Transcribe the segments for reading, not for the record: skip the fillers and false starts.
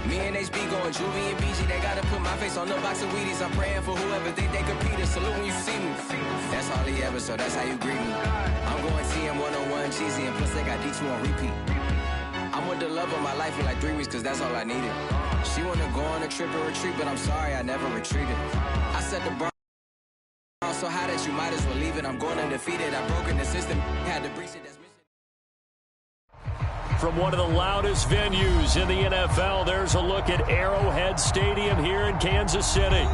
Me and HB going Juvie and BG. They gotta put my face on the box of Wheaties. I'm praying for whoever think they compete. Salute when you see me. That's all he ever, so that's how you greet me. I'm going TM 101 cheesy, and plus they got D2 on repeat. I'm with the love of my life for like 3 weeks, cause that's all I needed. She wanna go on a trip and retreat, but I'm sorry, I never retreated. I said the Bronx so high that you might as well leave it. I'm going undefeated. I've broken the system. Had to breach it. That's missing. From one of the loudest venues in the NFL, there's a look at Arrowhead Stadium here in Kansas City.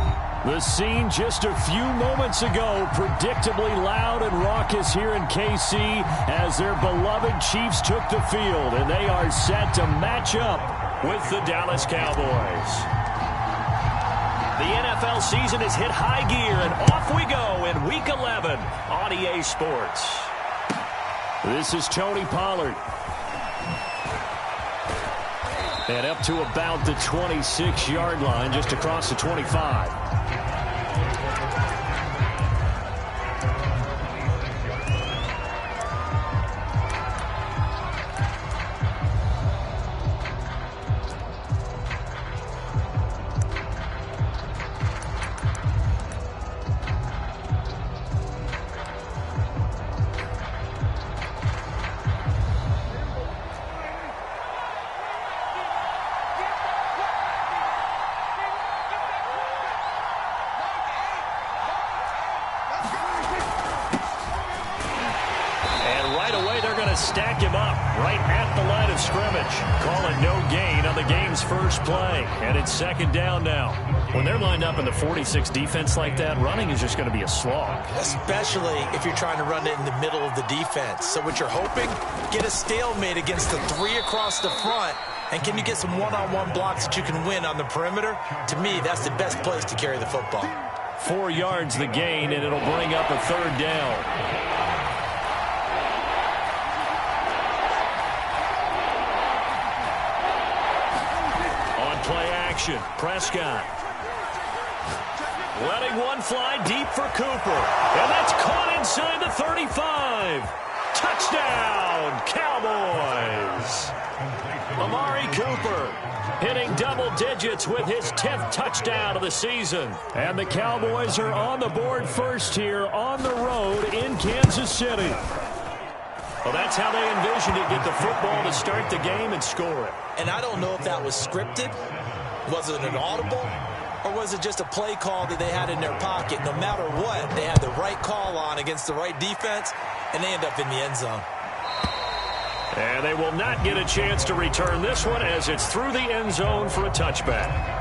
The scene just a few moments ago, predictably loud and raucous here in KC as their beloved Chiefs took the field, and they are set to match up with the Dallas Cowboys. The NFL season has hit high gear, and off we go in Week 11 on EA Sports. This is Tony Pollard. And up to about the 26-yard line, just across the 25. Stack him up right at the line of scrimmage. Call it no gain on the game's first play. And it's second down now. When they're lined up in the 46 defense like that, running is just going to be a slog. Especially if you're trying to run it in the middle of the defense. So what you're hoping, get a stalemate against the 3 across the front. And can you get some one-on-one blocks that you can win on the perimeter? To me, that's the best place to carry the football. 4 yards the gain, and it'll bring up a third down. Prescott letting one fly deep for Cooper, and that's caught inside the 35. Touchdown, Cowboys. Amari Cooper hitting double digits with his 10th touchdown of the season, and the Cowboys are on the board first here on the road in Kansas City. Well, that's how they envisioned it, get the football to start the game and score it. And I don't know if that was scripted. Was it an audible, or was it just a play call that they had in their pocket? No matter what, they had the right call on against the right defense, and they end up in the end zone. And they will not get a chance to return this one as it's through the end zone for a touchback.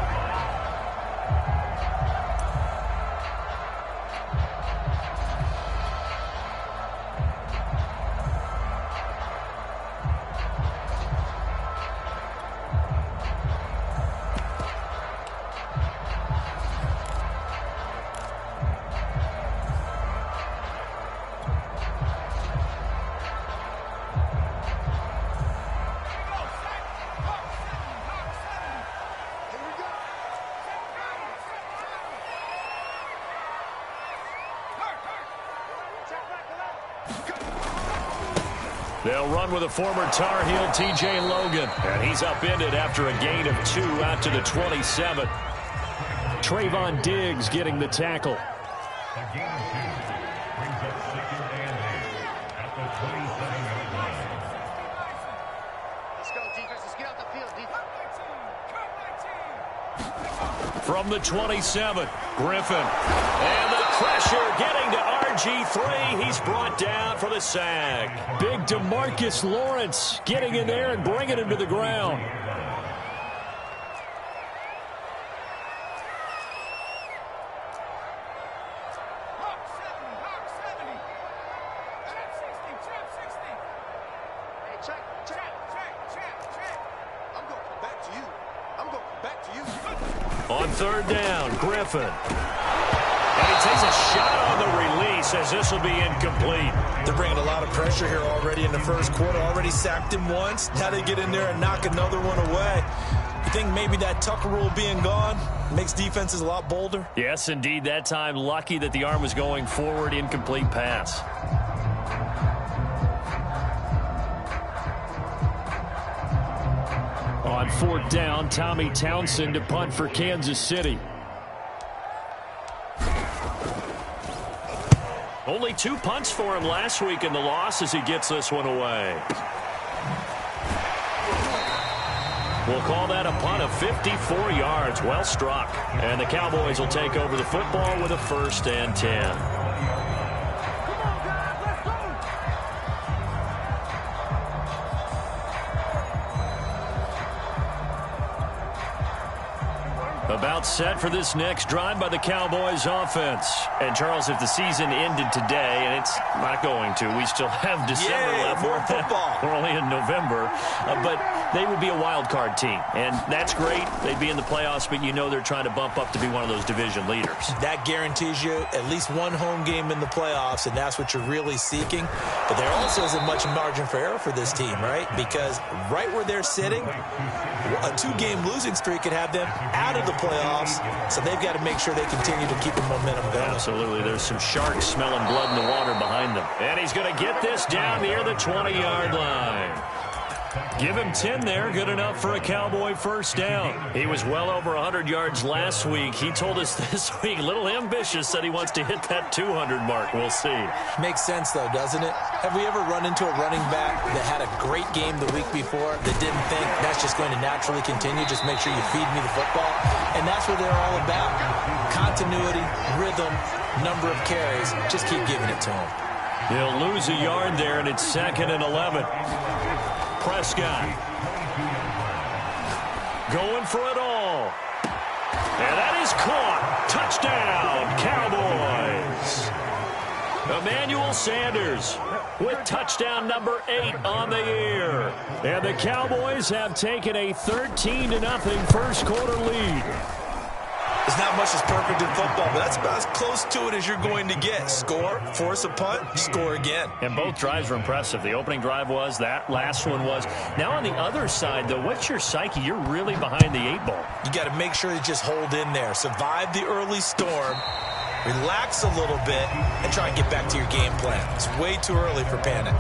They'll run with a former Tar Heel, T.J. Logan. And he's upended after a gain of 2 out to the 27. Trayvon Diggs getting the tackle. From the 27, Griffin. And the pressure getting to RG3. He's brought down for the sack. Big DeMarcus Lawrence getting in there and bringing him to the ground. On third down, Griffin. And he takes a shot on the release as this will be incomplete. They're bringing a lot of pressure here already in the first quarter. Already sacked him once. Now they get in there and knock another one away. You think maybe that Tucker rule being gone makes defenses a lot bolder? Yes, indeed. That time, lucky that the arm was going forward. Incomplete pass. On On fourth down, Tommy Townsend to punt for Kansas City. Only 2 punts for him last week in the loss as he gets this one away. We'll call that a punt of 54 yards. Well struck. And the Cowboys will take over the football with a 1st and 10. About set for this next drive by the Cowboys offense. And, Charles, if the season ended today, and it's not going to, we still have December left. More football. We're only in November. But they would be a wild card team. And that's great. They'd be in the playoffs, but you know they're trying to bump up to be one of those division leaders. That guarantees you at least one home game in the playoffs, and that's what you're really seeking. But there also isn't much margin for error for this team, right? Because right where they're sitting, a 2-game losing streak could have them out of the playoffs, so they've got to make sure they continue to keep the momentum going. Absolutely. There's some sharks smelling blood in the water behind them. And he's going to get this down near the 20-yard line. Give him 10 there. Good enough for a Cowboy 1st down. He was well over 100 yards last week. He told us this week, a little ambitious, said he wants to hit that 200 mark. We'll see. Makes sense, though, doesn't it? Have we ever run into a running back that had a great game the week before that didn't think that's just going to naturally continue? Just make sure you feed me the football. And that's what they're all about. Continuity, rhythm, number of carries. Just keep giving it to him. He'll lose a yard there, and it's 2nd and 11. Prescott going for it all. And that is caught. Touchdown, Cowboys. Emmanuel Sanders with touchdown number 8 on the year. And the Cowboys have taken a 13-0 first quarter lead. There's not much that's perfect in football, but that's about as close to it as you're going to get. Score, force a punt, score again. And both drives were impressive. The opening drive was, that last one was. Now on the other side, though, what's your psyche? You're really behind the 8 ball. You got to make sure you just hold in there. Survive the early storm, relax a little bit, and try and get back to your game plan. It's way too early for panic.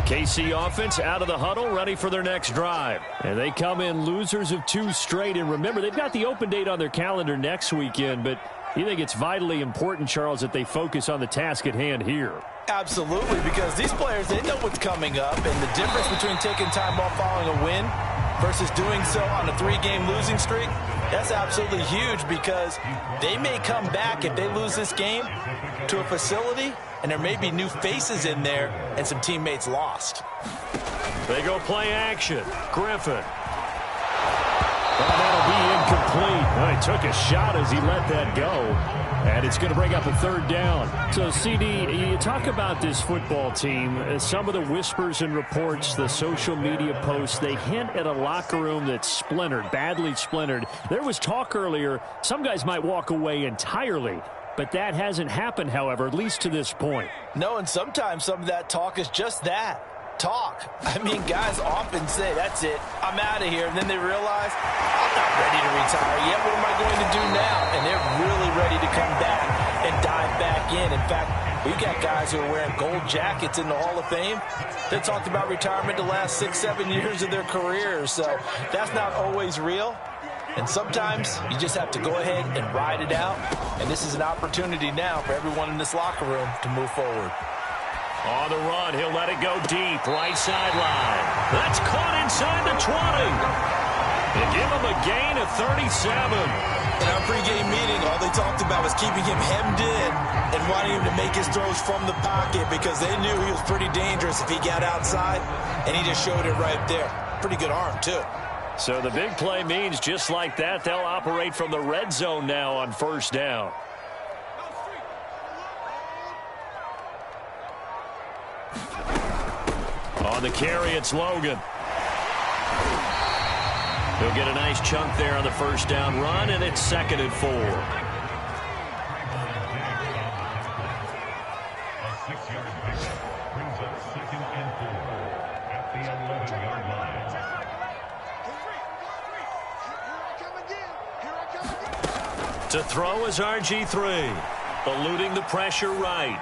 KC offense out of the huddle, ready for their next drive. And they come in losers of 2 straight. And remember, they've got the open date on their calendar next weekend, but you think it's vitally important, Charles, that they focus on the task at hand here. Absolutely, because these players, they know what's coming up, and the difference between taking time off following a win versus doing so on a 3-game losing streak, that's absolutely huge, because they may come back if they lose this game to a facility, and there may be new faces in there and some teammates lost. They go play action. Griffin. Oh, that'll be incomplete. Well, he took a shot as he let that go. And it's going to bring up a 3rd down. So, CD, you talk about this football team. Some of the whispers and reports, the social media posts, they hint at a locker room that's splintered, badly splintered. There was talk earlier, some guys might walk away entirely. But that hasn't happened, however, at least to this point. No, and sometimes some of that talk is just that. Talk. I mean, guys often say, that's it, I'm out of here. And then they realize, I'm not ready to retire yet. What am I going to do now? And they're really ready to come back and dive back in. In fact, we've got guys who are wearing gold jackets in the Hall of Fame. They talked about retirement the last 6-7 years of their careers. So that's not always real. And sometimes you just have to go ahead and ride it out. And this is an opportunity now for everyone in this locker room to move forward. On the run, he'll let it go deep, right sideline. That's caught inside the 20. And give him a gain of 37. In our pregame meeting, all they talked about was keeping him hemmed in and wanting him to make his throws from the pocket because they knew he was pretty dangerous if he got outside, and he just showed it right there. Pretty good arm, too. So the big play means just like that, they'll operate from the red zone now on 1st down. On the carry, it's Logan. He'll get a nice chunk there on the 1st down run, and it's 2nd and 4. To throw is RG3, eluding the pressure right.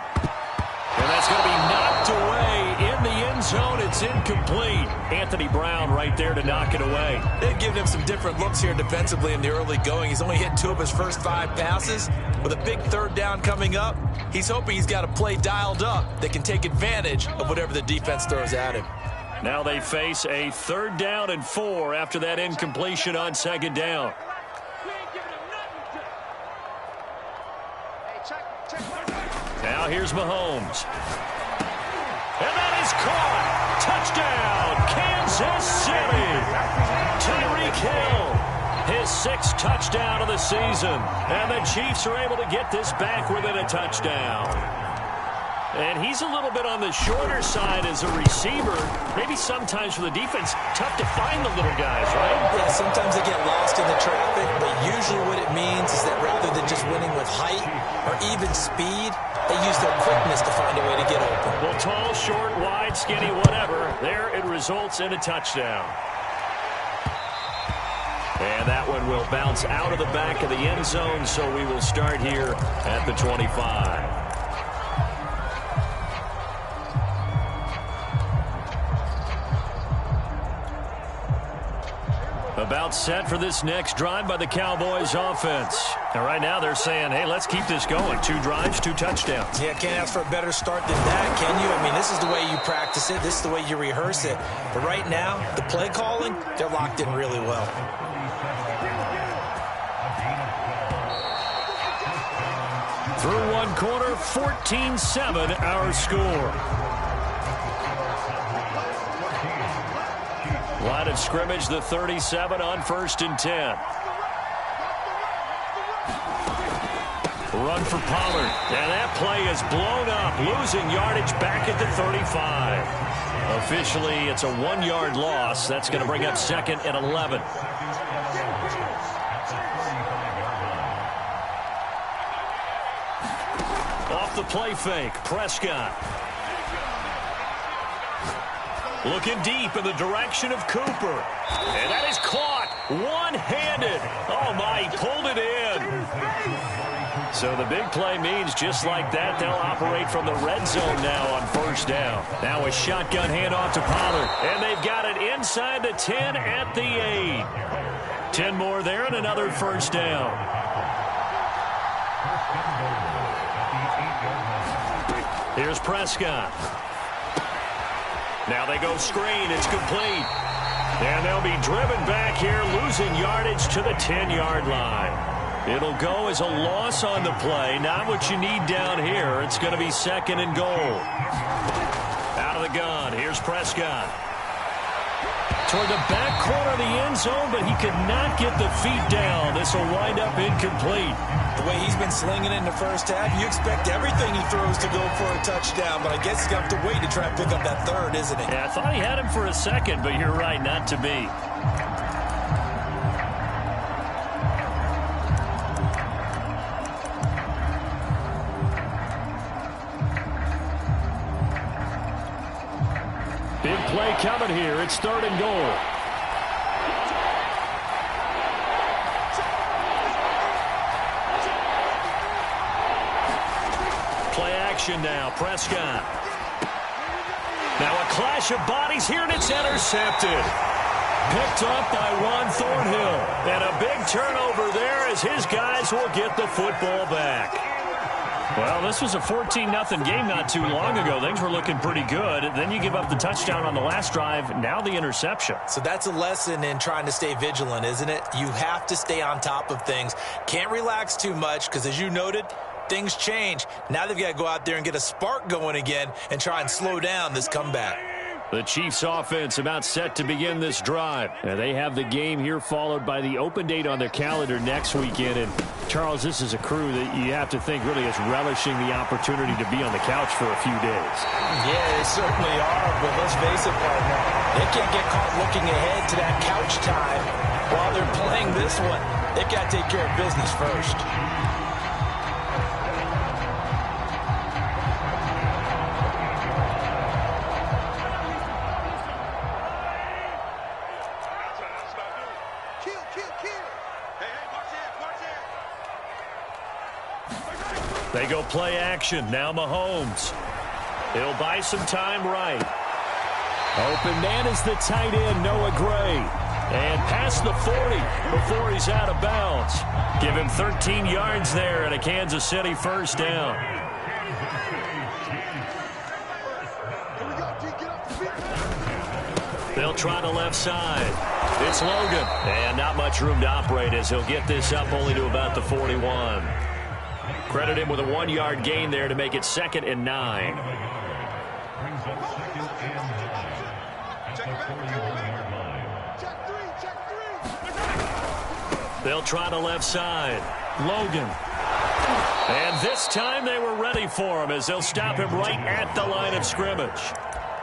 And that's going to be knocked away in the end zone. It's incomplete. Anthony Brown right there to knock it away. They've given him some different looks here defensively in the early going. He's only hit 2 of his first 5 passes. With a big third down coming up, he's hoping he's got a play dialed up that can take advantage of whatever the defense throws at him. Now they face a 3rd down and 4 after that incompletion on 2nd down. Now here's Mahomes. And that is caught. Touchdown, Kansas City. Tyreek Hill, his 6th touchdown of the season. And the Chiefs are able to get this back within a touchdown. And he's a little bit on the shorter side as a receiver. Maybe sometimes for the defense, tough to find the little guys, right? Yeah, sometimes they get lost in the traffic, but usually what it means is that rather than just winning with height or even speed, they use their quickness to find a way to get open. Well, tall, short, wide, skinny, whatever. There it results in a touchdown. And that one will bounce out of the back of the end zone, so we will start here at the 25. About set for this next drive by the Cowboys offense. And right now they're saying, hey, let's keep this going. 2 drives, 2 touchdowns. Yeah, can't ask for a better start than that, can you? I mean, this is the way you practice it. This is the way you rehearse it. But right now, the play calling, they're locked in really well. Through 1 quarter, 14-7 our score. Line of scrimmage, the 37 on 1st and 10. Run for Pollard. And that play is blown up, losing yardage back at the 35. Officially, it's a 1-yard loss. That's going to bring up 2nd and 11. Off the play fake, Prescott. Looking deep in the direction of Cooper. And that is caught one-handed. Oh, my, he pulled it in. So the big play means just like that, they'll operate from the red zone now on 1st down. Now a shotgun handoff to Pollard. And they've got it inside the 10 at the 8. 10 more there and another 1st down. Here's Prescott. Now they go screen. It's complete. And they'll be driven back here, losing yardage to the 10-yard line. It'll go as a loss on the play. Not what you need down here. It's going to be 2nd and goal. Out of the gun. Here's Prescott. Toward the back corner of the end zone, but he could not get the feet down. This will wind up incomplete. The way he's been slinging in the first half, you expect everything he throws to go for a touchdown, but I guess he's going to have to wait to try and pick up that 3rd, isn't he? Yeah, I thought he had him for a second, but you're right, not to be. Big play coming here. It's 3rd and goal. Play action now. Prescott. Now a clash of bodies here, and it's intercepted. Picked up by Juan Thornhill. And a big turnover there as his guys will get the football back. Well, this was a 14-0 game not too long ago. Things were looking pretty good. Then you give up the touchdown on the last drive. Now the interception. So that's a lesson in trying to stay vigilant, isn't it? You have to stay on top of things. Can't relax too much because, as you noted, things change. Now they've got to go out there and get a spark going again and try and slow down this comeback. The Chiefs offense about set to begin this drive. And they have the game here followed by the open date on their calendar next weekend. And, Charles, this is a crew that you have to think really is relishing the opportunity to be on the couch for a few days. Yeah, they certainly are. But let's face it, partner, they can't get caught looking ahead to that couch time while they're playing this one. They've got to take care of business first. They go play action. Now Mahomes. He'll buy some time right. Open man is the tight end, Noah Gray. And past the 40 before he's out of bounds. Give him 13 yards there and a Kansas City first down. They'll try the left side. It's Logan. And not much room to operate as he'll get this up only to about the 41. Credit him with a 1-yard gain there to make it 2nd and 9. They'll try the left side. Logan. And this time they were ready for him as they'll stop him right at the line of scrimmage.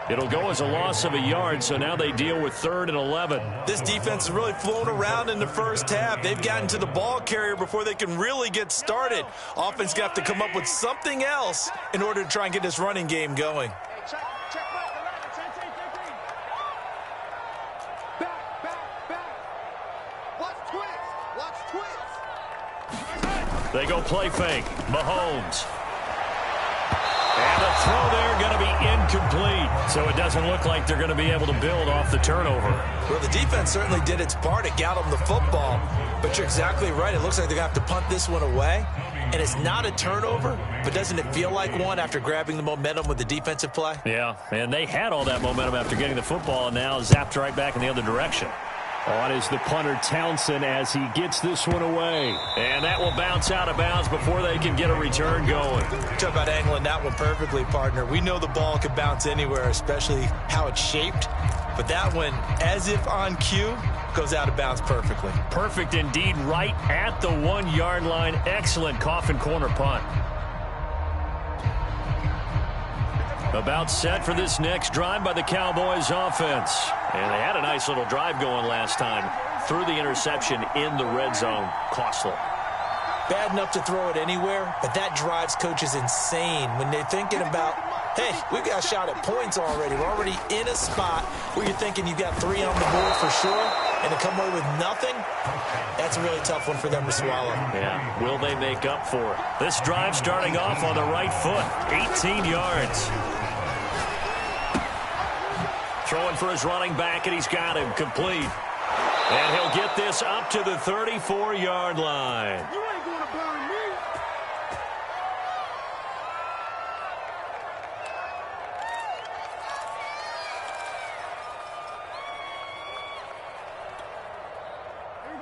It'll go as a loss of a yard, so now they deal with 3rd and 11. This defense is really flown around in the first half. They've gotten to the ball carrier before they can really get started. Offense got to come up with something else in order to try and get this running game going. They go play fake. Mahomes. And the throw there going to be incomplete. So it doesn't look like they're going to be able to build off the turnover. Well, the defense certainly did its part. It got them the football. But you're exactly right. It looks like they're going to have to punt this one away. And it's not a turnover, but doesn't it feel like one after grabbing the momentum with the defensive play? Yeah, and they had all that momentum after getting the football and now zapped right back in the other direction. On is the punter, Townsend, as he gets this one away. And that will bounce out of bounds before they can get a return going. Talk about angling that one perfectly, partner. We know the ball can bounce anywhere, especially how it's shaped. But that one, as if on cue, goes out of bounds perfectly. Perfect indeed, right at the 1-yard line. Excellent coffin corner punt. About set for this next drive by the Cowboys offense. And they had a nice little drive going last time. Threw the interception in the red zone. Costly. Bad enough to throw it anywhere, but that drives coaches insane when they're thinking about, hey, we've got a shot at points already. We're already in a spot where you're thinking you've got 3 on the board for sure, and to come away with nothing, that's a really tough one for them to swallow. Yeah, will they make up for it? This drive starting off on the right foot. 18 yards. Throwing for his running back, and he's got him complete. And he'll get this up to the 34-yard line. You ain't going to burn me.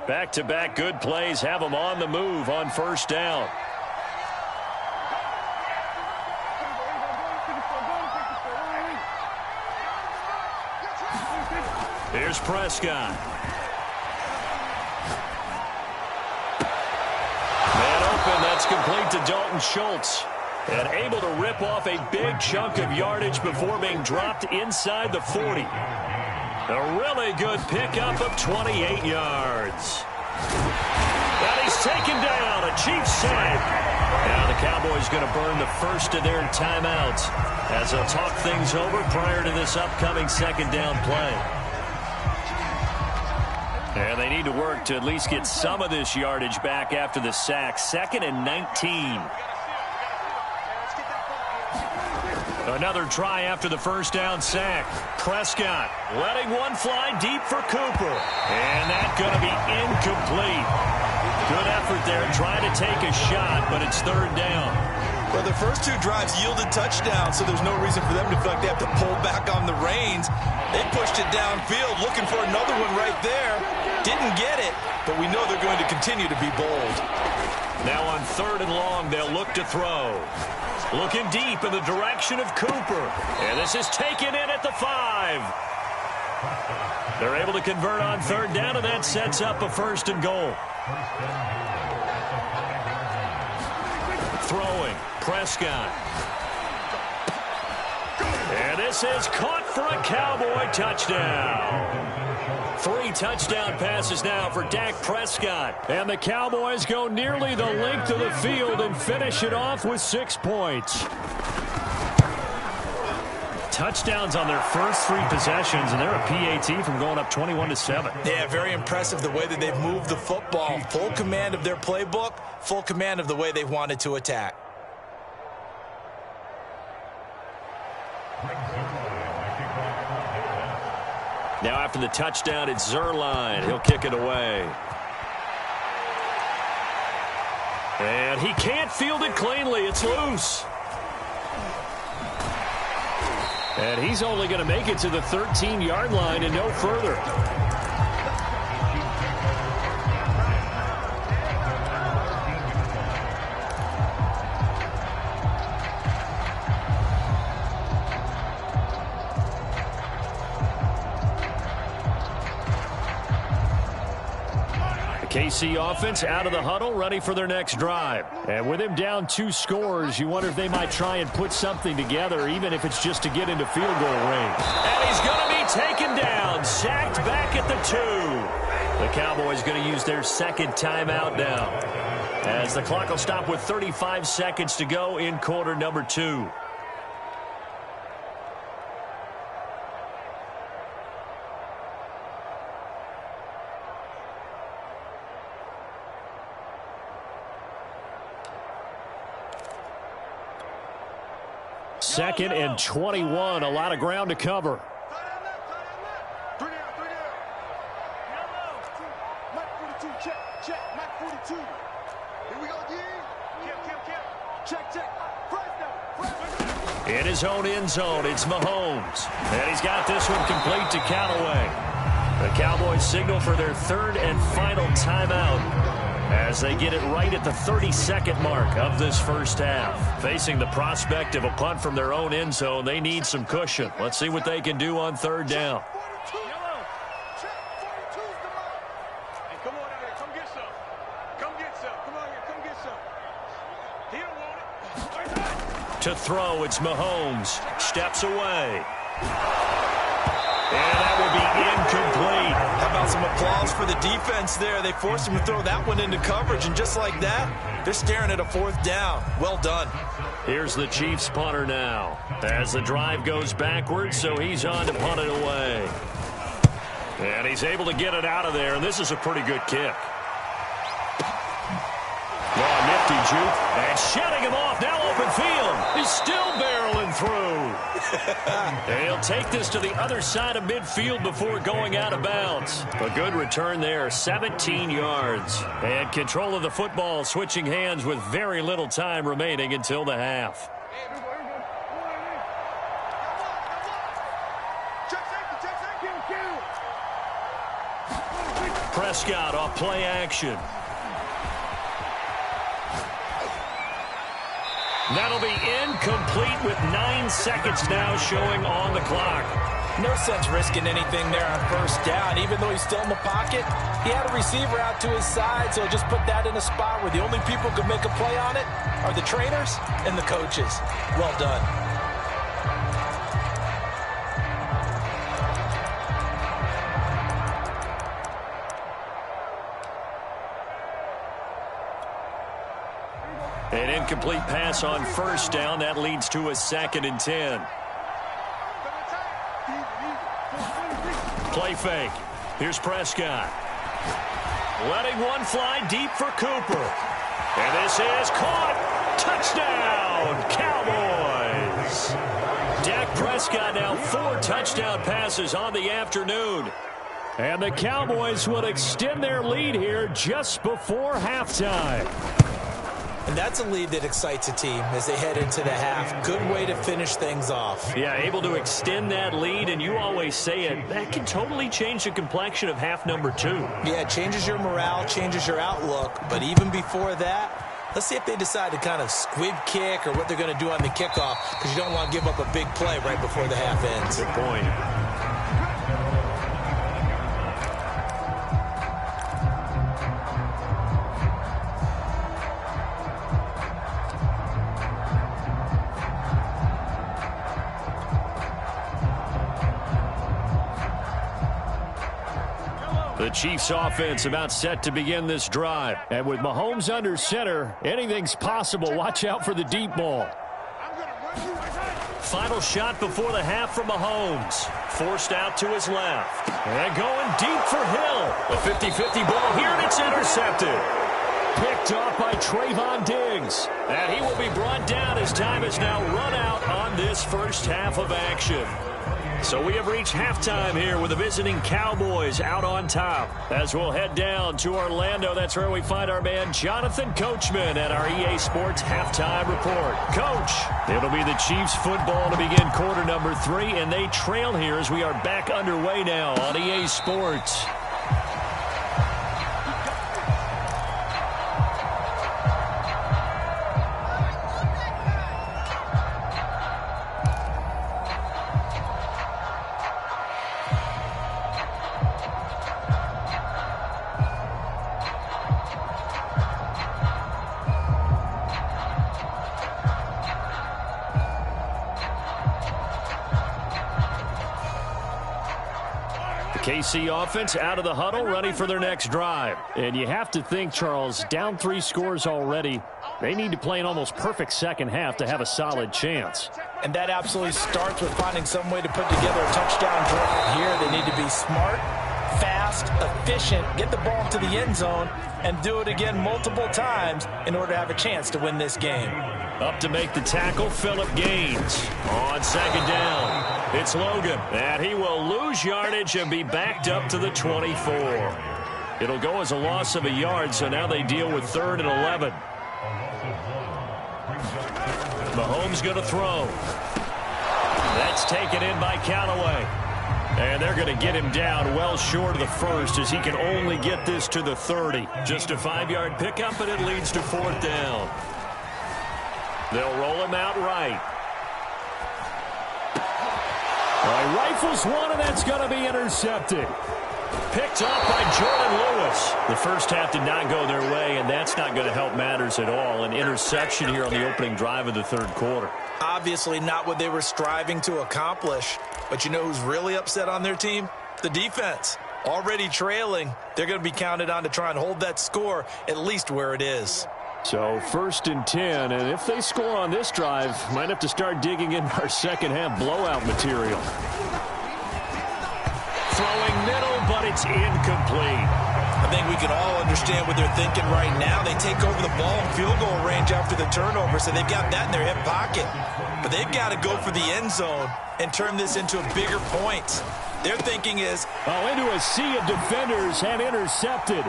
Back-to-back good plays have them on the move on first down. Here's Prescott. Man open, that's complete to Dalton Schultz. And able to rip off a big chunk of yardage before being dropped inside the 40. A really good pickup of 28 yards. And he's taken down, a Chiefs sack. Now the Cowboys going to burn the first of their timeouts as they'll talk things over prior to this upcoming 2nd down play. And they need to work to at least get some of this yardage back after the sack. 2nd and 19. Another try after the first down sack. Prescott letting one fly deep for Cooper. And that's going to be incomplete. Good effort there trying to take a shot, but it's 3rd down. Well, the first 2 drives yielded touchdowns, so there's no reason for them to feel like they have to pull back on the reins. They pushed it downfield, looking for another one right there. Didn't get it, but we know they're going to continue to be bold. Now on 3rd and long, they'll look to throw. Looking deep in the direction of Cooper. And this is taken in at the 5. They're able to convert on 3rd down, and that sets up a 1st and goal. Throwing, Prescott. And this is caught for a Cowboy touchdown. 3 touchdown passes now for Dak Prescott. And the Cowboys go nearly the length of the field and finish it off with 6 points. Touchdowns on their first 3 possessions, and they're a PAT from going up 21-7. Yeah, very impressive the way that they've moved the football. Full command of their playbook, full command of the way they wanted to attack. Now after the touchdown, it's Zerline. He'll kick it away. And he can't field it cleanly. It's loose. And he's only going to make it to the 13-yard line and no further. KC offense out of the huddle, ready for their next drive. And with him down 2 scores, you wonder if they might try and put something together, even if it's just to get into field goal range. And he's going to be taken down, sacked back at the 2. The Cowboys going to use their second timeout now, as the clock will stop with 35 seconds to go in quarter number 2. Second and 21, a lot of ground to cover. In his own end zone, it's Mahomes. And he's got this one complete to Callaway. The Cowboys signal for their third and final timeout, as they get it right at the 32nd mark of this first half. Facing the prospect of a punt from their own end zone, they need some cushion. Let's see what they can do on third down. To throw, it's Mahomes. Steps away. And that would be incomplete. How about some applause for the defense there? They forced him to throw that one into coverage, and just like that, they're staring at a 4th down. Well done. Here's the Chiefs punter now, as the drive goes backwards, so he's on to punt it away. And he's able to get it out of there, and this is a pretty good kick. Oh, nifty juke, and shutting him off, now open field. He's still barreling through. He'll take this to the other side of midfield before going out of bounds. A good return there, 17 yards. And control of the football, switching hands with very little time remaining until the half. Prescott off play action. That'll be incomplete with 9 seconds now showing on the clock. No sense risking anything there on first down. Even though he's still in the pocket, he had a receiver out to his side, so just put that in a spot where the only people who can make a play on it are the trainers and the coaches. Well done. An incomplete pass on first down. That leads to a 2nd and 10. Play fake. Here's Prescott. Letting one fly deep for Cooper. And this is caught. Touchdown, Cowboys. Dak Prescott now 4 touchdown passes on the afternoon. And the Cowboys will extend their lead here just before halftime. And that's a lead that excites a team as they head into the half. Good way to finish things off. Yeah, able to extend that lead, and you always say it, that can totally change the complexion of half number 2. Yeah, it changes your morale, changes your outlook. But even before that, let's see if they decide to kind of squib kick or what they're going to do on the kickoff, because you don't want to give up a big play right before the half ends. Good point. The Chiefs offense about set to begin this drive. And with Mahomes under center, anything's possible. Watch out for the deep ball. Final shot before the half from Mahomes. Forced out to his left. And going deep for Hill. A 50-50 ball here, and it's intercepted. Picked off by Trayvon Diggs. And he will be brought down as time has now run out on this first half of action. So we have reached halftime here with the visiting Cowboys out on top. As we'll head down to Orlando, that's where we find our man Jonathan Coachman at our EA Sports Halftime Report. Coach, it'll be the Chiefs football to begin quarter number 3, and they trail here as we are back underway now on EA Sports. KC offense out of the huddle, ready for their next drive. And you have to think, Charles, down 3 scores already. They need to play an almost perfect second half to have a solid chance. And that absolutely starts with finding some way to put together a touchdown drive here. They need to be smart, fast, efficient, get the ball to the end zone, and do it again multiple times in order to have a chance to win this game. Up to make the tackle, Phillip Gaines. On second down, it's Logan. And he will lose yardage and be backed up to the 24. It'll go as a loss of a yard, so now they deal with 3rd and 11. Mahomes going to throw. That's taken in by Callaway. And they're going to get him down well short of the first as he can only get this to the 30. Just a 5-yard pickup, and it leads to 4th down. They'll roll him out right. Well, he rifles one, and that's going to be intercepted. Picked up by Jordan Lewis. The first half did not go their way, and that's not going to help matters at all. An interception here on the opening drive of the 3rd quarter. Obviously not what they were striving to accomplish. But you know who's really upset on their team? The defense. Already trailing. They're going to be counted on to try and hold that score at least where it is. So 1st and 10, and if they score on this drive, might have to start digging in our second half blowout material. Throwing middle, but it's incomplete. I think we can all understand what they're thinking right now. They take over the ball in field goal range after the turnover, so they've got that in their hip pocket. But they've got to go for the end zone and turn this into a bigger point. Their thinking is... into a sea of defenders and intercepted.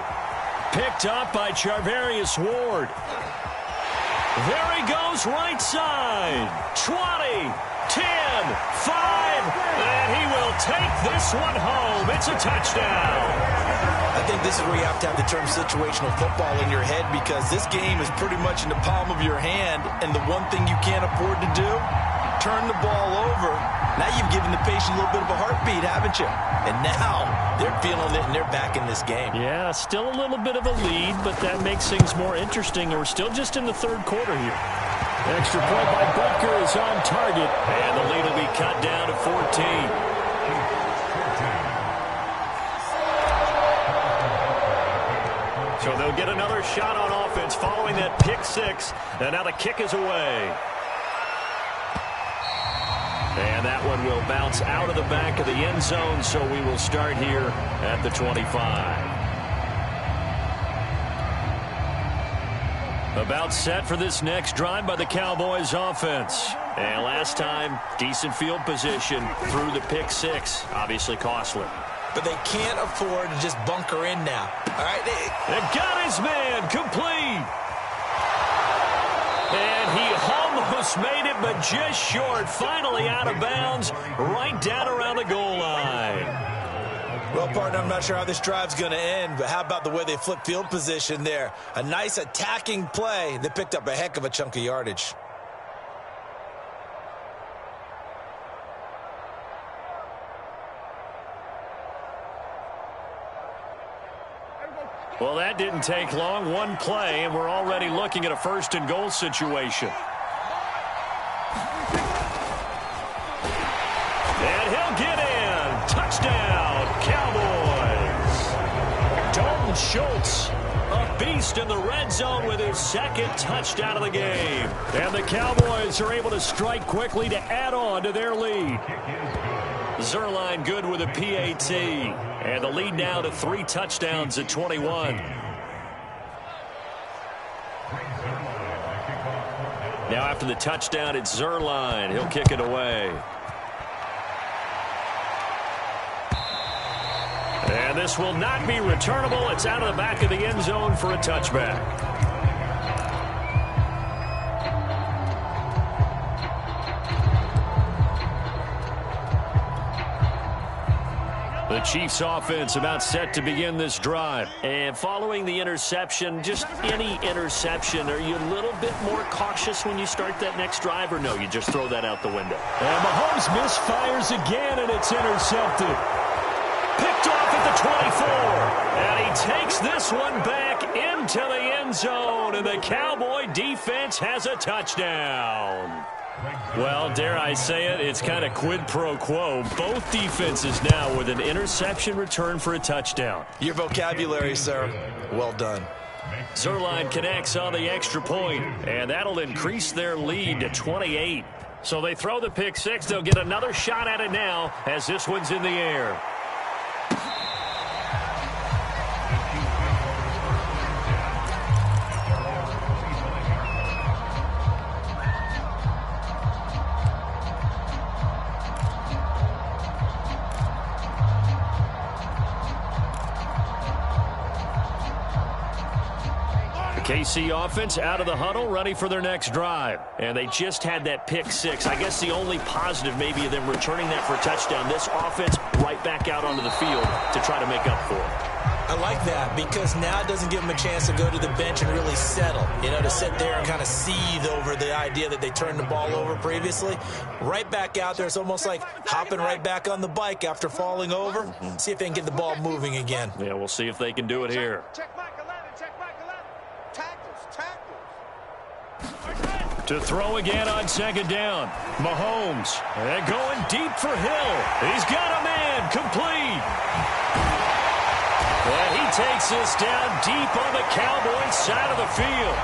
Picked up by Charvarius Ward. There he goes right side. 20, 10, 5, and he will take this one home. It's a touchdown. I think this is where you have to have the term situational football in your head, because this game is pretty much in the palm of your hand, and the one thing you can't afford to do, turn the ball over. Now you've given the patient a little bit of a heartbeat, haven't you? And now they're feeling it, and they're back in this game. Yeah, still a little bit of a lead, but that makes things more interesting. We're still just in the 3rd quarter here. Extra point by Butker is on target, and the lead will be cut down to 14. So they'll get another shot on offense following that pick 6, and now the kick is away. And that one will bounce out of the back of the end zone, so we will start here at the 25. About set for this next drive by the Cowboys offense. And last time, decent field position through the pick 6. Obviously costly. But they can't afford to just bunker in now. All right, they've got his man complete. And he almost made it, but just short. Finally out of bounds, right down around the goal line. Well, partner, I'm not sure how this drive's going to end, but how about the way they flip field position there? A nice attacking play. They picked up a heck of a chunk of yardage. Well, that didn't take long. One play, and we're already looking at a 1st and goal situation. And he'll get in. Touchdown, Cowboys. Dalton Schultz, a beast in the red zone with his 2nd touchdown of the game. And the Cowboys are able to strike quickly to add on to their lead. Zerline good with a PAT. And the lead now to 3 touchdowns at 21. Now after the touchdown, it's Zerline. He'll kick it away. And this will not be returnable. It's out of the back of the end zone for a touchback. The Chiefs offense about set to begin this drive. And following the interception, just any interception, are you a little bit more cautious when you start that next drive, or no, you just throw that out the window? And Mahomes misfires again, and it's intercepted. Picked off at the 24. And he takes this one back into the end zone, and the Cowboy defense has a touchdown. Well, dare I say it, it's kind of quid pro quo. Both defenses now with an interception return for a touchdown. Your vocabulary, sir. Well done. Zerline connects on the extra point, and that'll increase their lead to 28. So they throw the pick six. They'll get another shot at it now as this one's in the air. KC offense out of the huddle, ready for their next drive. And they just had that pick six. I guess the only positive maybe of them returning that for a touchdown. This offense right back out onto the field to try to make up for it. I like that because now it doesn't give them a chance to go to the bench and really settle. You know, to sit there and kind of seethe over the idea that they turned the ball over previously. Right back out there. It's almost like hopping right back on the bike after falling over. See if they can get the ball moving again. Yeah, we'll see if they can do it here. To throw again on second down. Mahomes. And going deep for Hill. He's got a man. Complete. And he takes this down deep on the Cowboys side of the field.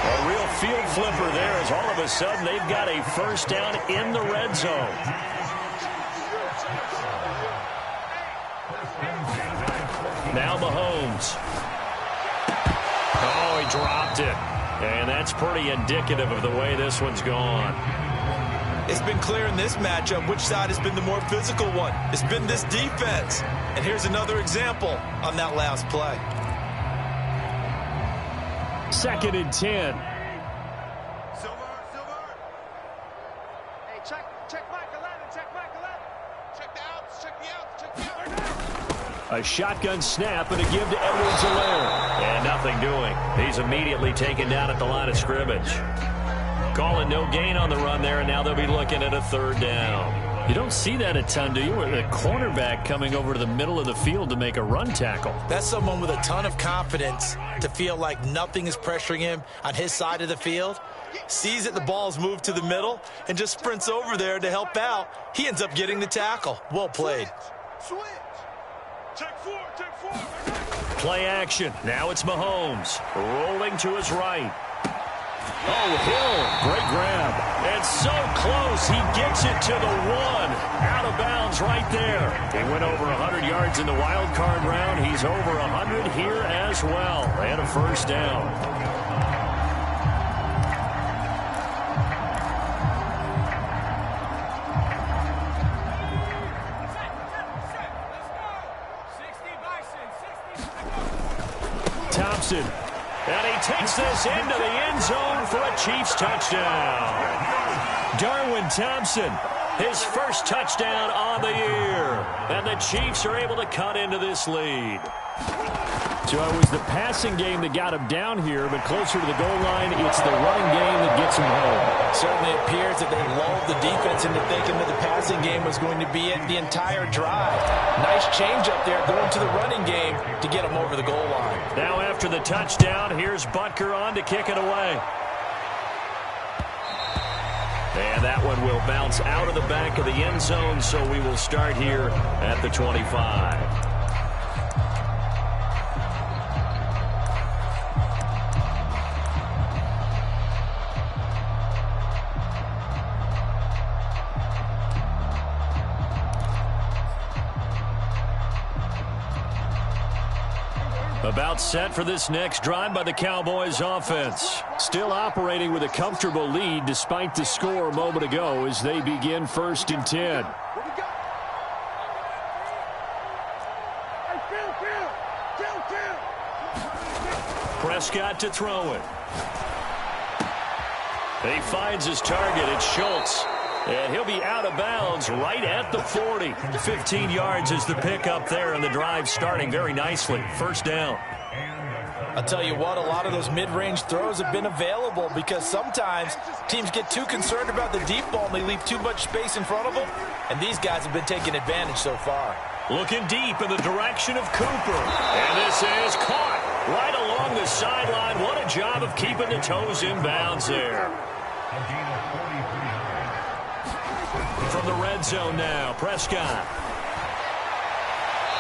A real field flipper there as all of a sudden they've got a first down in the red zone. Now Mahomes. Oh, he dropped it. And that's pretty indicative of the way this one's gone. It's been clear in this matchup which side has been the more physical one. It's been this defense. And here's another example on that last play. 2nd and 10. Hey, check Mike 11, check Mike 11. Check the outs, check the outs, check the outs. A shotgun snap and a give to Edwards-Helaire. And nothing doing. He's immediately taken down at the line of scrimmage. Calling no gain on the run there, and now they'll be looking at a 3rd down. You don't see that a ton, do you? With a cornerback coming over to the middle of the field to make a run tackle. That's someone with a ton of confidence to feel like nothing is pressuring him on his side of the field. Sees that the ball's moved to the middle and just sprints over there to help out. He ends up getting the tackle. Well played. Switch. Check four. Play action. Now it's Mahomes. Rolling to his right. Oh, Hill. Great grab. And so close. He gets it to the 1. Out of bounds right there. He went over 100 yards in the wild card round. He's over 100 here as well. And a first down. Thompson. And he takes this into the end zone for a Chiefs touchdown. Darwin Thompson, his first touchdown on the year. And the Chiefs are able to cut into this lead. So it was the passing game that got him down here, but closer to the goal line, it's the running game that gets him home. Certainly appears that they lulled the defense into thinking that the passing game was going to be it the entire drive. Nice change up there going to the running game to get him over the goal line. Now after the touchdown, here's Butker on to kick it away. And that one will bounce out of the back of the end zone, so we will start here at the 25. About set for this next drive by the Cowboys offense. Still operating with a comfortable lead despite the score a moment ago as they begin 1st and 10. Prescott to throw it. He finds his target. It's Schultz. And he'll be out of bounds right at the 40. 15 yards is the pickup there, and the drive starting very nicely. First down. I'll tell you what, a lot of those mid-range throws have been available because sometimes teams get too concerned about the deep ball and they leave too much space in front of them, and these guys have been taking advantage so far. Looking deep in the direction of Cooper. And this is caught right along the sideline. What a job of keeping the toes in bounds there. From the red zone now, Prescott.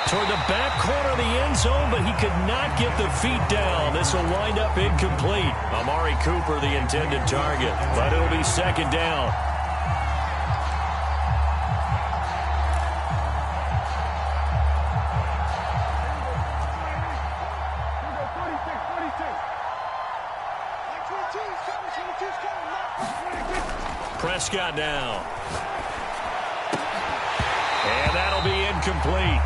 Toward the back corner of the end zone, but he could not get the feet down. This will wind up incomplete. Amari Cooper, the intended target, but it'll be second down. Prescott down. And that'll be incomplete.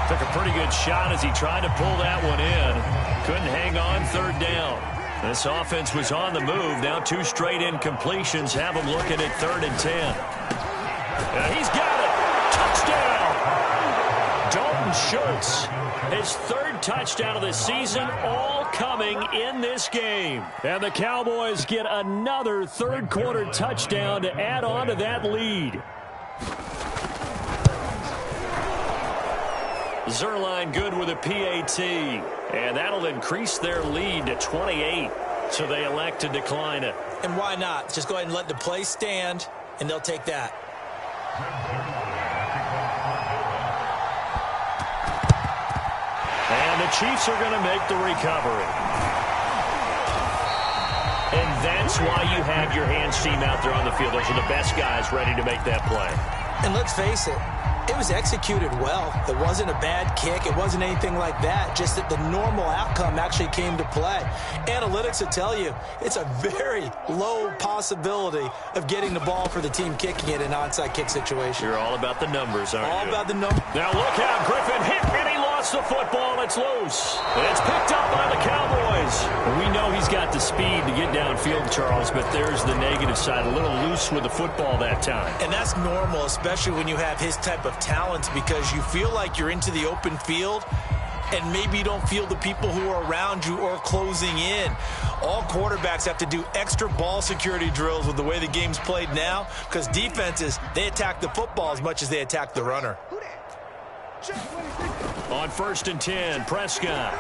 Took a pretty good shot as he tried to pull that one in. Couldn't hang on, third down. This offense was on the move. Now 2 straight incompletions have him looking at 3rd and 10. He's got it. Touchdown. Dalton Schultz. His 3rd touchdown of the season, all coming in this game. And the Cowboys get another 3rd quarter touchdown to add on to that lead. Zerline good with a PAT, and that'll increase their lead to 28, so they elect to decline it. And why not? Just go ahead and let the play stand, and they'll take that. And the Chiefs are going to make the recovery. And that's why you have your hands team out there on the field. Those are the best guys ready to make that play. And let's face it, it was executed well. It wasn't a bad kick. It wasn't anything like that. Just that the normal outcome actually came to play. Analytics will tell you it's a very low possibility of getting the ball for the team kicking it in an onside kick situation. You're all about the numbers, aren't you? All about the numbers. Now look out. Griffin hit, and he lost the football. It's loose. It's picked up by the Cowboys. We know he's got the speed to get downfield, Charles, but there's the negative side. A little loose with the football that time. And that's normal, especially when you have his type of talent, because you feel like you're into the open field and maybe you don't feel the people who are around you or closing in. All quarterbacks have to do extra ball security drills with the way the game's played now, because defenses, they attack the football as much as they attack the runner. On 1st and 10, Prescott.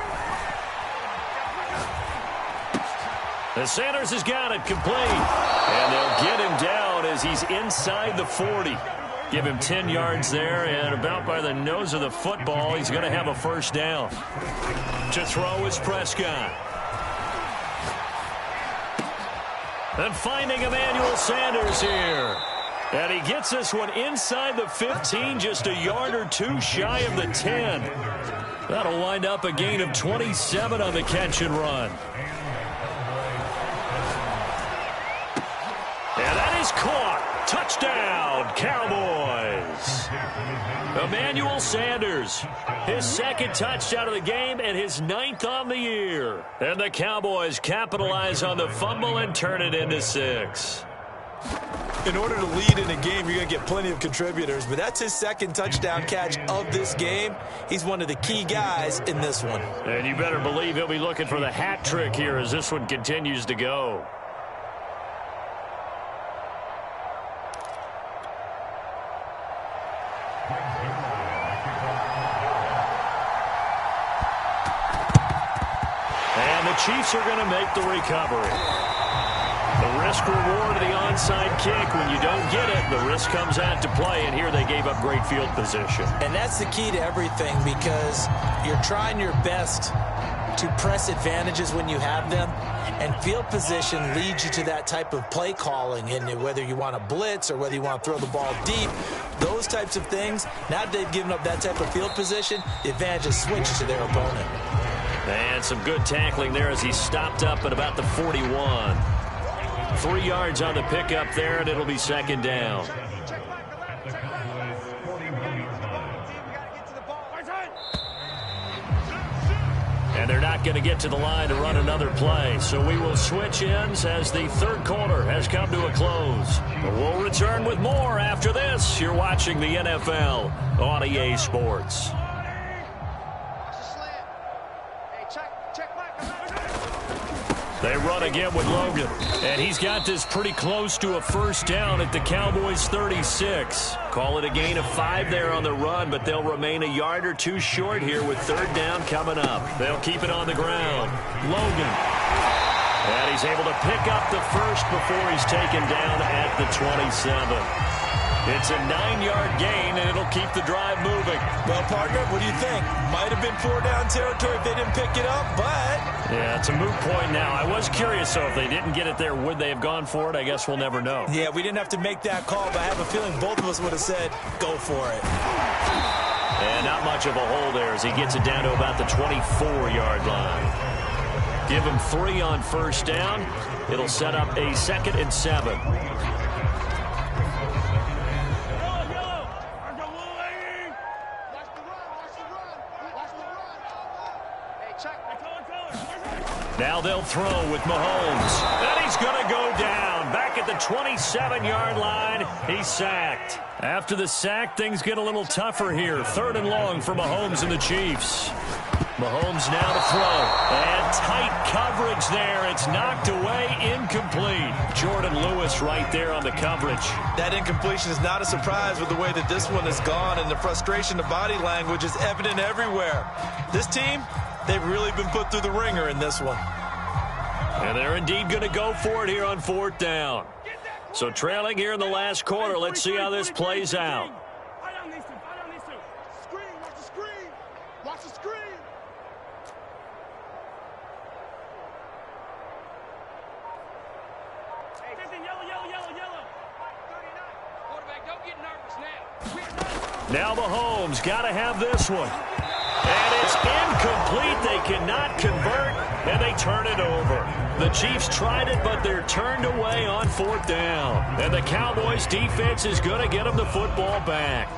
And Sanders has got it complete. And they'll get him down as he's inside the 40. Give him 10 yards there, and about by the nose of the football, he's going to have a first down. To throw is Prescott. And finding Emmanuel Sanders here. And he gets this one inside the 15, just a yard or 2 shy of the 10. That'll wind up a gain of 27 on the catch and run. And that is caught. Touchdown, Cowboys. Emmanuel Sanders, his 2nd touchdown of the game and his 9th on the year. And the Cowboys capitalize on the fumble and turn it into 6. In order to lead in a game, you're going to get plenty of contributors, but that's his 2nd touchdown catch of this game. He's one of the key guys in this one. And you better believe he'll be looking for the hat trick here as this one continues to go. And the Chiefs are going to make the recovery. The risk-reward of the onside kick. When you don't get it, the risk comes out to play, and here they gave up great field position. And that's the key to everything, because you're trying your best to press advantages when you have them, and field position leads you to that type of play calling. And whether you want to blitz or whether you want to throw the ball deep, those types of things, now that they've given up that type of field position, the advantage is switched to their opponent. And some good tackling there as he stopped up at about the 41. 3 yards on the pickup there, and it'll be second down. And they're not going to get to the line to run another play. So we will switch ends as the third quarter has come to a close. We'll return with more after this. You're watching the NFL on EA Sports. They run again with Logan, and he's got this pretty close to a first down at the Cowboys' 36. Call it a gain of 5 there on the run, but they'll remain a yard or two short here with third down coming up. They'll keep it on the ground. Logan. And he's able to pick up the first before he's taken down at the 27. It's a 9-yard gain, and it'll keep the drive moving. Well, partner, what do you think? Might have been 4-down territory if they didn't pick it up, but... Yeah, it's a moot point now. I was curious, though, if they didn't get it there, would they have gone for it? I guess we'll never know. Yeah, we didn't have to make that call, but I have a feeling both of us would have said, go for it. And not much of a hole there as he gets it down to about the 24-yard line. Give him 3 on first down. It'll set up a 2nd and 7. Now they'll throw with Mahomes. And he's going to go down. Back at the 27-yard line, he's sacked. After the sack, things get a little tougher here. 3rd and long for Mahomes and the Chiefs. Mahomes now to throw. And tight coverage there. It's knocked away, incomplete. Jordan Lewis right there on the coverage. That incompletion is not a surprise with the way that this one has gone, and the frustration of body language is evident everywhere. This team, they've really been put through the ringer in this one. And they're indeed going to go for it here on 4th down. So trailing here in the last quarter, let's see how this plays out. Screen, watch the screen. Watch the screen. Yellow. 39. Quarterback, don't get nervous now. Now Mahomes got to have this one. And it's incomplete. They cannot convert, and they turn it over. The Chiefs tried it, but they're turned away on 4th down. And the Cowboys' defense is going to get them the football back.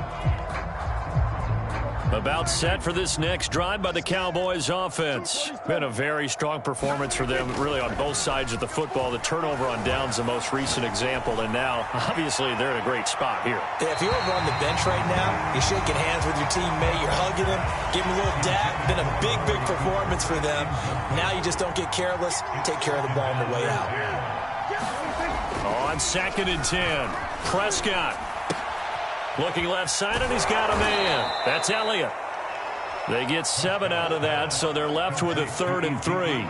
About set for this next drive by the Cowboys offense. Been a very strong performance for them, really on both sides of the football. The turnover on downs, the most recent example, and now, obviously, they're in a great spot here. Yeah, if you're over on the bench right now, you're shaking hands with your teammate, you're hugging him, giving him a little dab. Been a big performance for them. Now you just don't get careless. Take care of the ball on the way out. On 2nd and 10, Prescott. Looking left side, and he's got a man. That's Elliott. They get 7 out of that, so they're left with a 3rd and 3.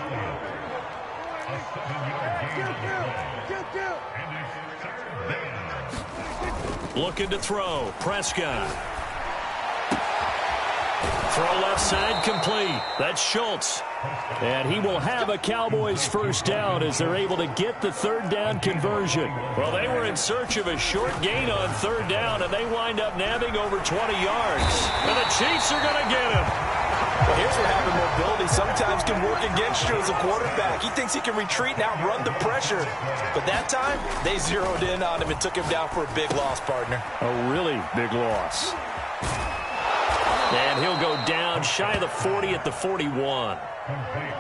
Looking to throw. Prescott. Throw left side complete. That's Schultz. And he will have a Cowboys first down as they're able to get the 3rd down conversion. Well, they were in search of a short gain on 3rd down, and they wind up nabbing over 20 yards. And the Chiefs are going to get him. Well, here's what having mobility sometimes can work against you as a quarterback. He thinks he can retreat and outrun the pressure. But that time, they zeroed in on him and took him down for a big loss, partner. A really big loss. And he'll go down shy of the 40 at the 41.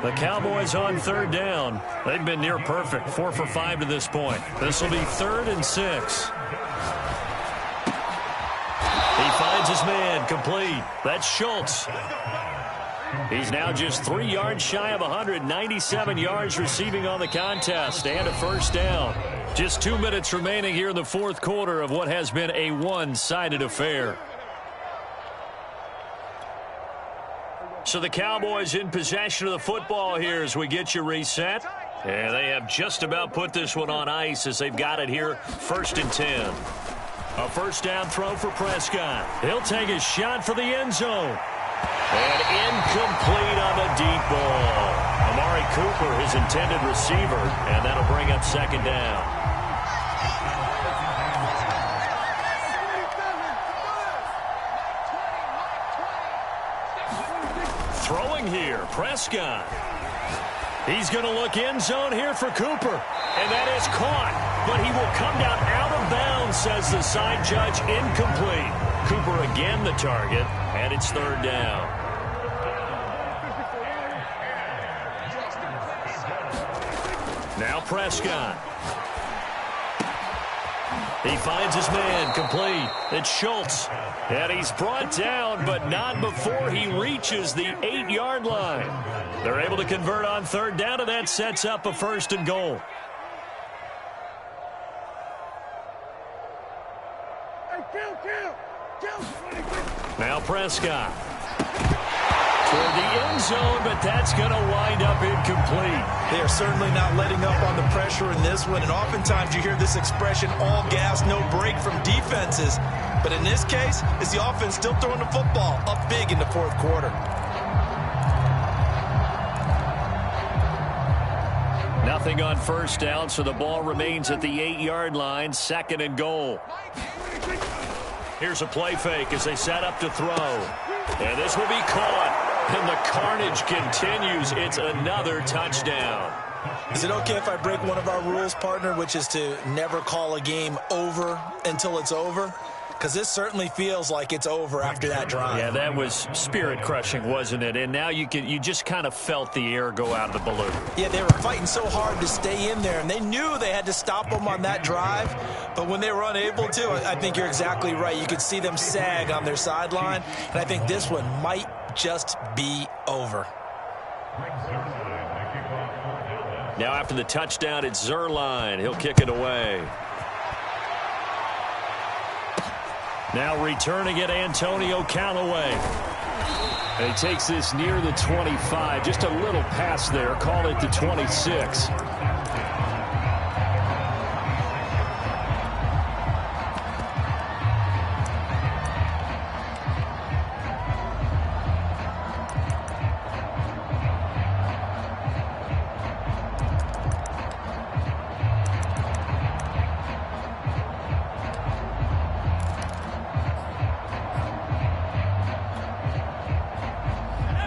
The Cowboys on 3rd down. They've been near perfect, 4 for 5 to this point. This will be 3rd and 6. He finds his man, complete. That's Schultz. He's now just 3 yards shy of 197 yards receiving on the contest and a first down. Just 2 minutes remaining here in the 4th quarter of what has been a one-sided affair. So the Cowboys in possession of the football here as we get you reset. And they have just about put this one on ice as they've got it here, 1st and 10. A first down throw for Prescott. He'll take a shot for the end zone. And incomplete on the deep ball. Amari Cooper, his intended receiver, and that'll bring up 2nd down. Throwing here, Prescott. He's going to look end zone here for Cooper. And that is caught. But he will come down out of bounds, says the side judge. Incomplete. Cooper again the target, and it's 3rd down. Prescott. He finds his man, complete. It's Schultz. And he's brought down, but not before he reaches the 8-yard line. They're able to convert on third down, and that sets up a 1st and goal. Now Prescott. Toward the end zone, but that's going to wind up incomplete. They are certainly not letting up on the pressure in this one, and oftentimes you hear this expression, all gas, no break from defenses. But in this case, it's the offense still throwing the football up big in the 4th quarter. Nothing on 1st down, so the ball remains at the 8-yard line, 2nd and goal. Here's a play fake as they set up to throw. And this will be caught. And the carnage continues. It's another touchdown. Is it okay if I break one of our rules, partner, which is to never call a game over until it's over? Because this certainly feels like it's over after that drive. Yeah, that was spirit-crushing, wasn't it? And now you just kind of felt the air go out of the balloon. Yeah, they were fighting so hard to stay in there, and they knew they had to stop them on that drive. But when they were unable to, I think you're exactly right. You could see them sag on their sideline, and I think this one might just be over. Now after the touchdown, it's Zerline. He'll kick it away. Now returning it, Antonio Callaway. And he takes this near the 25. Just a little pass there. Call it the 26.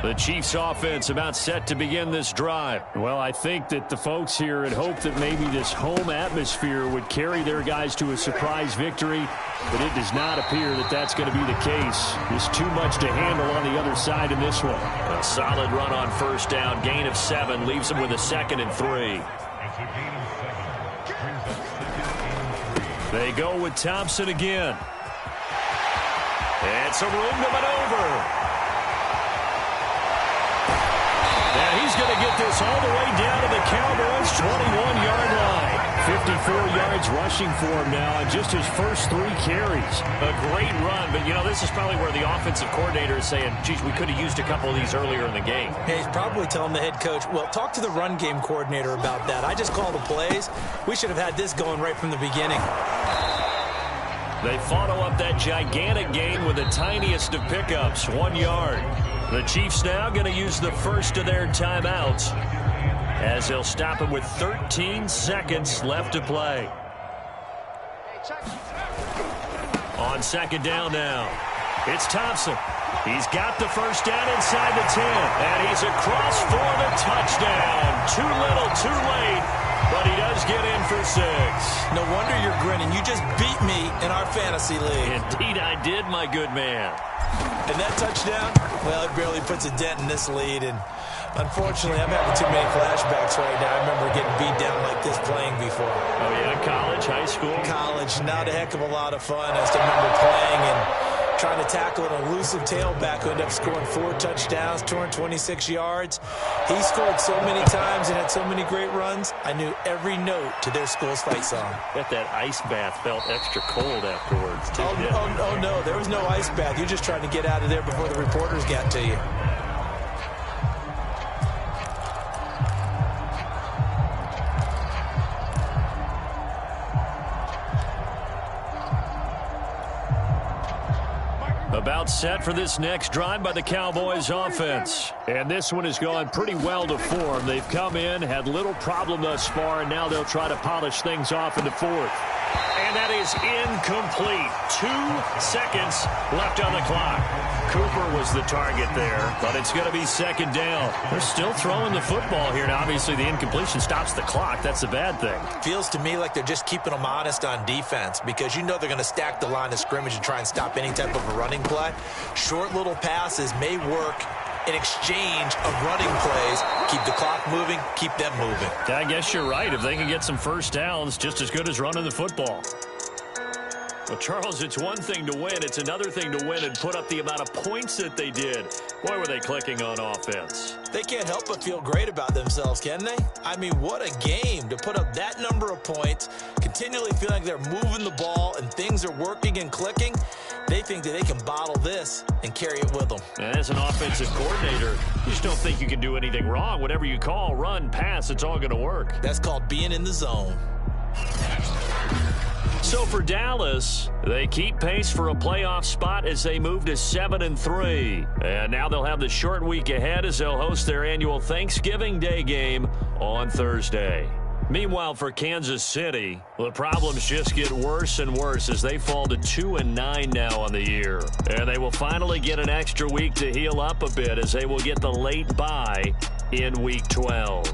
The Chiefs offense about set to begin this drive. Well, I think that the folks here had hoped that maybe this home atmosphere would carry their guys to a surprise victory, but it does not appear that that's going to be the case. There's too much to handle on the other side in this one. A solid run on 1st down, gain of 7, leaves them with a 2nd and 3. They go with Thompson again. And some room to maneuver. And he's going to get this all the way down to the Cowboys' 21-yard line. 54 yards rushing for him now on just his first 3 carries. A great run, but, you know, this is probably where the offensive coordinator is saying, geez, we could have used a couple of these earlier in the game. Yeah, he's probably telling the head coach, well, talk to the run game coordinator about that. I just call the plays. We should have had this going right from the beginning. They follow up that gigantic gain with the tiniest of pickups, 1 yard. The Chiefs now going to use the first of their timeouts as they'll stop him with 13 seconds left to play. On 2nd down now, it's Thompson. He's got the first down inside the 10, and he's across for the touchdown. Too little, too late, but he does get in for 6. No wonder you're grinning. You just beat me in our fantasy league. Indeed I did, my good man. And that touchdown, well, it barely puts a dent in this lead. And unfortunately, I'm having too many flashbacks right now. I remember getting beat down like this playing before. Oh, yeah, college, high school? College, not a heck of a lot of fun. I still remember playing and trying to tackle an elusive tailback who ended up scoring 4 touchdowns, 226 yards. He scored so many times and had so many great runs, I knew every note to their school's fight song. Bet that ice bath felt extra cold afterwards, too. Oh, no, there was no ice bath. You're just trying to get out of there before the reporters got to you. About set for this next drive by the Cowboys offense. And this one has gone pretty well to form. They've come in, had little problem thus far, and now they'll try to polish things off in the 4th. And that is incomplete. 2 seconds left on the clock. Cooper was the target there, but it's going to be 2nd down. They're still throwing the football here, and obviously the incompletion stops the clock. That's the bad thing. Feels to me like they're just keeping them honest on defense because you know they're going to stack the line of scrimmage and try and stop any type of a running play. Short little passes may work an exchange of running plays. Keep the clock moving, keep them moving. I guess you're right. If they can get some first downs, just as good as running the football. Well, Charles, it's one thing to win. It's another thing to win and put up the amount of points that they did. Boy, were they clicking on offense. They can't help but feel great about themselves, can they? I mean, what a game to put up that number of points, continually feeling like they're moving the ball and things are working and clicking. They think that they can bottle this and carry it with them. And as an offensive coordinator, you just don't think you can do anything wrong. Whatever you call, run, pass, it's all going to work. That's called being in the zone. So for Dallas, they keep pace for a playoff spot as they move to 7-3. And now they'll have the short week ahead as they'll host their annual Thanksgiving Day game on Thursday. Meanwhile, for Kansas City, the problems just get worse and worse as they fall to 2-9 now on the year. And they will finally get an extra week to heal up a bit as they will get the late bye in Week 12.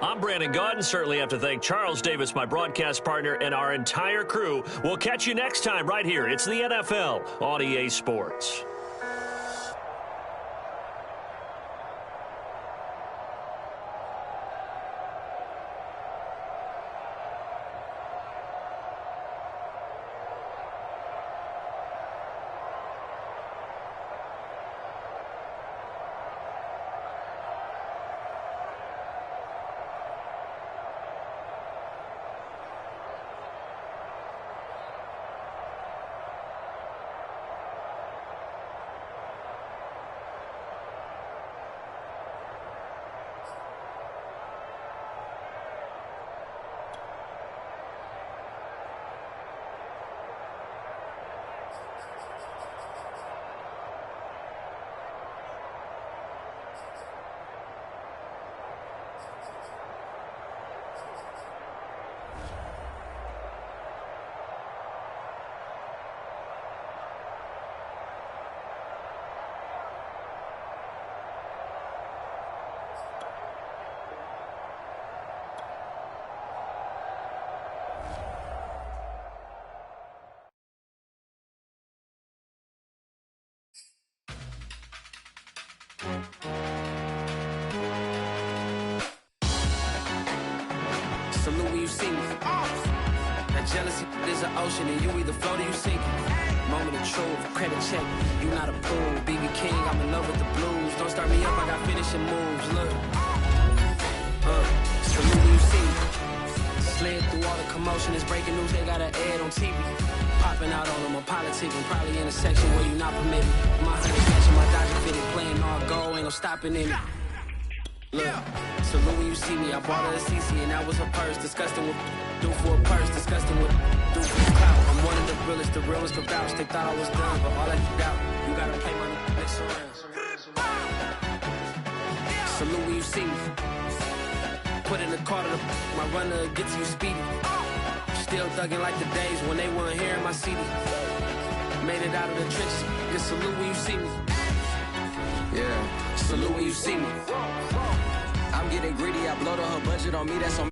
I'm Brandon Gaudin. Certainly have to thank Charles Davis, my broadcast partner, and our entire crew. We'll catch you next time right here. It's the NFL on EA Sports. Salute when you see me. That jealousy is an ocean and you either float or you sink. Moment of truth, credit check. You not a fool, BB King. I'm in love with the blues. Don't start me up, I got finishing moves. Look, salute when you see me. Slid through all the commotion. It's breaking news. They got an ad on TV. Popping out on them, I'm politicking. Probably in a section where you not permitted. My honey catching my Dodger fitted, playing all go, ain't no stopping in it. Look, salute when you see me. I bought her a CC and that was her purse. Disgusting with do for a purse. Disgusting with do for a clout. I'm one of the realest. The realest could vouch. They thought I was done, but all I doubt. You gotta play my next around. Salute when you see me. Put in the car to my runner gets you speedy. Still thugging like the days when they weren't hearing my CD. Made it out of the trenches. Just salute when you see me. Yeah, salute when you see me. I'm getting greedy, I blow to her budget on me, that's on